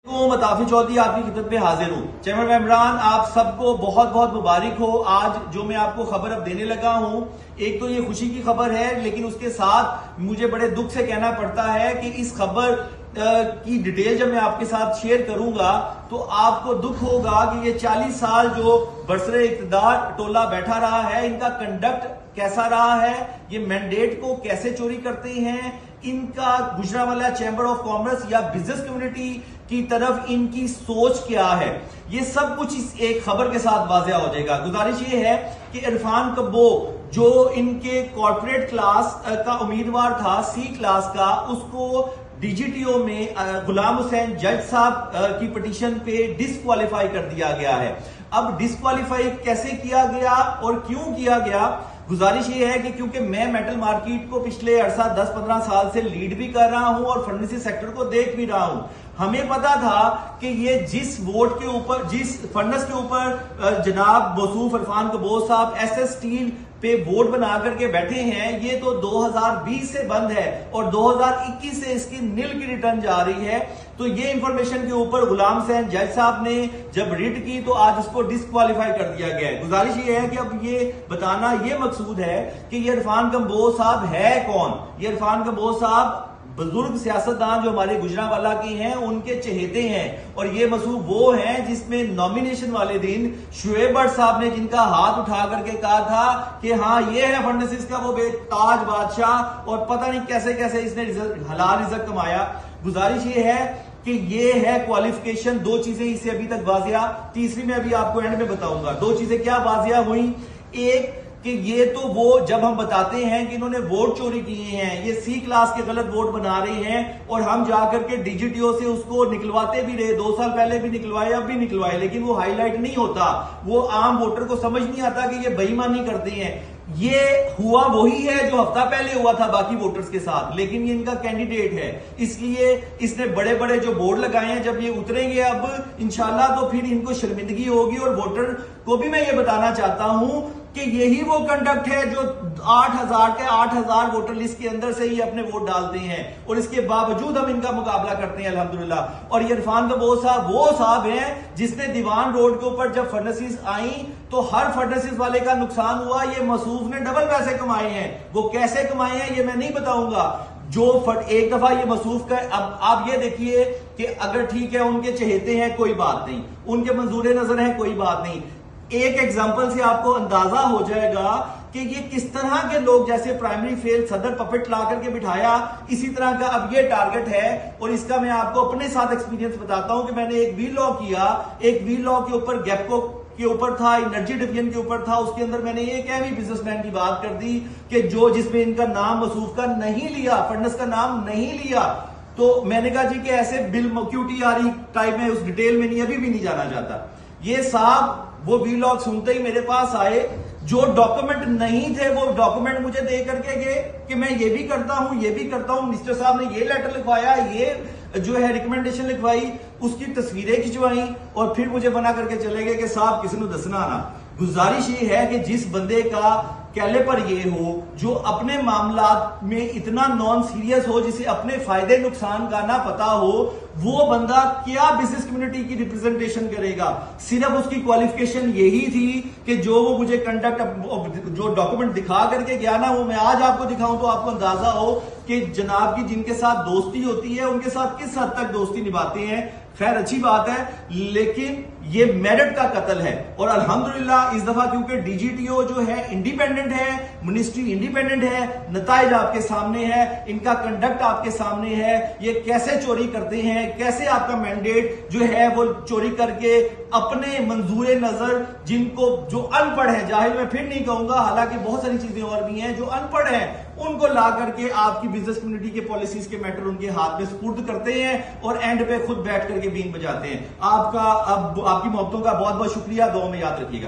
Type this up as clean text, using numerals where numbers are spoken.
तो मताफी चौधरी आपकी खिदमत में हाजिर हूँ। चैम्बर मेंबरान, आप सबको बहुत बहुत मुबारक हो। आज जो मैं आपको खबर अब देने लगा हूँ, एक तो ये खुशी की खबर है, लेकिन उसके साथ मुझे बड़े दुख से कहना पड़ता है कि इस खबर की डिटेल जब मैं आपके साथ शेयर करूंगा तो आपको दुख होगा कि ये 40 साल जो बरसरे इक़्तिदार टोला बैठा रहा है, इनका कंडक्ट कैसा रहा है, ये मैंडेट को कैसे चोरी करते हैं, इनका गुजरांवाला चैम्बर ऑफ कॉमर्स या बिजनेस कम्युनिटी की तरफ इनकी सोच क्या है, ये सब कुछ इस एक खबर के साथ वाज़ेह हो जाएगा। गुजारिश ये है कि इरफान कब्बो जो इनके कॉर्पोरेट क्लास का उम्मीदवार था, सी क्लास का, उसको डीजीटीओ में गुलाम हुसैन जज साहब की पिटीशन पे डिस्क्वालीफाई कर दिया गया है। अब डिस्क्वालीफाई कैसे किया गया और क्यों किया गया? गुजारिश ये है कि क्योंकि मैं मेटल मार्केट को पिछले अरसा 10-15 साल से लीड भी कर रहा हूं और फर्नेसी सेक्टर को देख भी रहा हूं, हमें पता था कि ये जिस वोट के ऊपर, जिस फर्नेस के ऊपर जनाब मौसूफ इरफान कब्बो साहब एसएस स्टील पे वोट बना करके बैठे हैं, ये तो 2020 से बंद है और 2021 से इसकी नील की रिटर्न जा रही है। तो ये इंफॉर्मेशन के ऊपर गुलाम हुसैन जज साहब ने जब रिट की तो आज उसको डिस्क्वालीफाई कर दिया गया है। गुजारिश ये है कि अब ये बताना ये मकसूद है कि ये इरफान कब्बो साहब है कौन। ये इरफान कब्बो साहब बुजुर्ग सियासतदान जो हमारे गुजरांवाला के हैं, उनके चहेते हैं, और ये मसूब वो हैं जिसमें नॉमिनेशन वाले दिन शुएब भट्ट साहब ने जिनका हाथ उठा करके कहा था कि हाँ ये है फर्नेसिस का वो बेताज बादशाह, और पता नहीं कैसे कैसे इसने हलाल रिज़्क कमाया। गुजारिश ये है कि ये है क्वालिफिकेशन। दो चीजें इससे अभी तक वाजिया, तीसरी मैं अभी आपको एंड में बताऊंगा। दो चीजें क्या वाजिया हुई? एक कि ये तो वो जब हम बताते हैं कि इन्होंने वोट चोरी किए हैं, ये सी क्लास के गलत वोट बना रहे हैं, और हम जाकर के डीजीटीओ से उसको निकलवाते भी रहे, 2 साल पहले भी निकलवाए, अब भी निकलवाए, लेकिन वो हाईलाइट नहीं होता, वो आम वोटर को समझ नहीं आता कि ये बेईमानी करते हैं। ये हुआ वही है जो हफ्ता पहले हुआ था बाकी वोटर्स के साथ, लेकिन ये इनका कैंडिडेट है, इसलिए इसने बड़े बड़े जो बोर्ड लगाए हैं, जब ये उतरेंगे अब इंशाल्लाह तो फिर इनको शर्मिंदगी होगी। और वोटर को भी मैं ये बताना चाहता हूं कि यही वो कंडक्ट है जो 8,000 के 8,000 वोटर लिस्ट के अंदर से ही अपने वोट डालते हैं, और इसके बावजूद हम इनका मुकाबला करते हैं अल्हम्दुलिल्लाह। और ये इरफान कब्बो साहब वो साहब हैं जिसने दीवान रोड के ऊपर जब फर्नेसिस आई तो हर फर्नेसिस वाले का नुकसान हुआ, ये मसूफ ने डबल पैसे कमाए हैं। वो कैसे कमाए हैं ये मैं नहीं बताऊंगा। जो एक दफा ये मसूफ का, अब आप ये देखिए कि अगर ठीक है उनके चहेते हैं कोई बात नहीं, उनके मंजूर नजर है कोई बात नहीं, एक एग्जाम्पल से आपको अंदाजा हो जाएगा कि ये किस तरह के लोग, जैसे प्राइमरी फेल सदर पपेट ला करके बिठाया, इसी तरह का अब ये टारगेट है। और इसका मैं आपको अपने साथ एक्सपीरियंस बताता हूं कि मैंने एक वी लॉ किया, एक वी लॉ के ऊपर गैपको के ऊपर था, एनर्जी डिवीजन के ऊपर था, उसके अंदर मैंने एक हैवी बिजनेसमैन की बात कर दी कि जो जिसमें इनका नाम मसूफ का नहीं लिया, फर्नेस का नाम नहीं लिया, तो मैंने कहा जी कि ऐसे बिल क्यूटीआरई टाइप में उस डिटेल में नहीं, अभी भी नहीं जाना चाहता। ये साहब वो वीलॉग सुनते ही मेरे पास आए, जो डॉक्यूमेंट नहीं थे वो डॉक्यूमेंट मुझे दे करके गए कि मैं ये भी करता हूं, ये भी करता हूं, मिनिस्टर साहब ने ये लेटर लिखवाया, ये जो है रिकमेंडेशन लिखवाई, उसकी तस्वीरें खिंचवाई, और फिर मुझे बना करके चले गए कि साहब किसी को दसना ना। गुजारिश ये है कि जिस बंदे का कैलिपर ये हो, जो अपने मामलात में इतना नॉन सीरियस हो, जिसे अपने फायदे नुकसान का ना पता हो, वो बंदा क्या बिजनेस कम्युनिटी की रिप्रेजेंटेशन करेगा? सिर्फ उसकी क्वालिफिकेशन यही थी कि जो वो मुझे कंडक्ट, जो डॉक्यूमेंट दिखा करके गया ना, वो मैं आज आपको दिखाऊं तो आपको अंदाजा हो कि जनाब की जिनके साथ दोस्ती होती है उनके साथ किस हद तक दोस्ती निभाते हैं। खैर अच्छी बात है, लेकिन ये मेरिट का कत्ल है। और अल्हम्दुलिल्लाह इस दफा क्योंकि डीजीटीओ जो है इंडिपेंडेंट है, मिनिस्ट्री इंडिपेंडेंट है, नताइज आपके सामने है, इनका कंडक्ट आपके सामने है, ये कैसे चोरी करते हैं, कैसे आपका मैंडेट जो है वो चोरी करके अपने मंजूर नजर, जिनको जो अनपढ़ है, जाहिर मैं फिर नहीं कहूंगा, हालांकि बहुत सारी चीजें और भी हैं, जो अनपढ़ हैं उनको ला करके आपकी बिजनेस कम्युनिटी के पॉलिसीज के मैटर उनके हाथ में सुपुर्द करते हैं और एंड पे खुद बैठ करके बीन बजाते हैं। आपका अब आपकी मोहब्बतों का बहुत बहुत शुक्रिया, दुआ में याद रखिएगा।